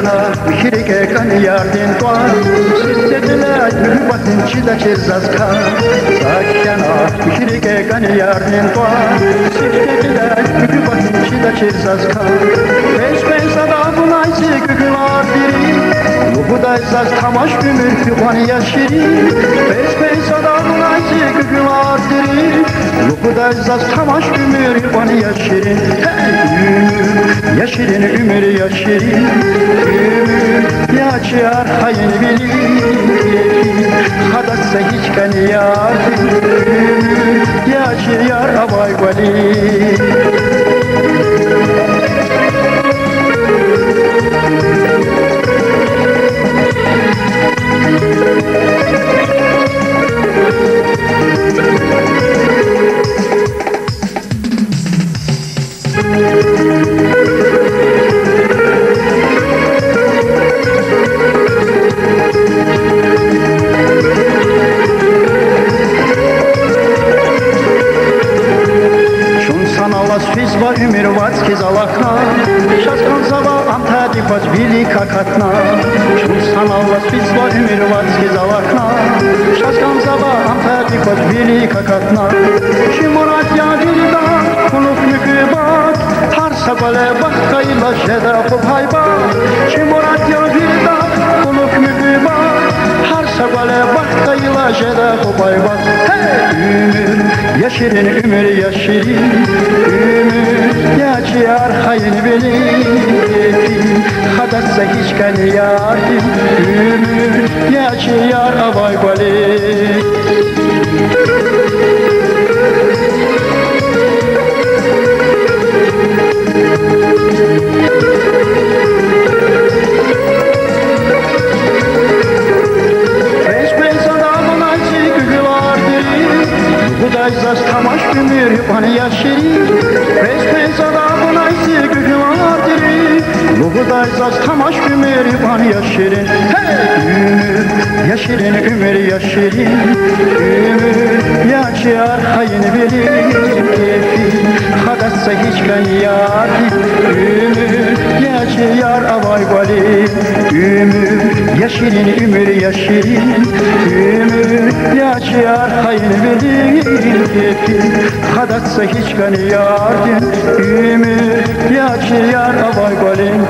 Şaskana Mihirike kan yardin toan Siddetile mühbatin çida çirzazka Şaskana Mihirike kan yardin toan Siddetile mühbatin çida çirzazka Beş pensada bunaysi kükülar diri Luhuday zaz tamaş gümür küvan yaşiri Beş pensada bunaysi kükülar diri Luhuday zaz tamaş gümür küvan yaşiri Ümür yaşirin ümür yaşirin Ümür yaşar hayın bilir Hadatsa hiç kan yar Ümür yaşar avay vali Fizva ümür vatskiz alakna Şaskan zava antadi paç bili kakatna Şunsan Allah fizva ümür vatskiz alakna Şaskan zava antadi paç bili kakatna Şimonat ya dilda kunuk mükübat Har sabale bakkayla jeda kupayba Şimonat ya dilda kunuk mükübat Har sabale bakkayla jeda kupayba Ümür yaşirin ümür yaşirin Ümür yaşar hayın bilir Hadatsa hiç kan yardim Ümür yaşar avay vali Huday zaz tamaş gümür yupan yaşiri Resmen adamın aysi güküvar diri Huday zaz tamaş gümür yupan yaşiri Ümür yaşirin ümür yaşirin Ümür yaşar hayın bilir Hadatsa hiç kan yar Ümür yaşar avay vali Ümür yaşirin ümür yaşirin Ümür yaşar hayın bilir Hadatsa hiç kan yardin Ümür yaşar avay golin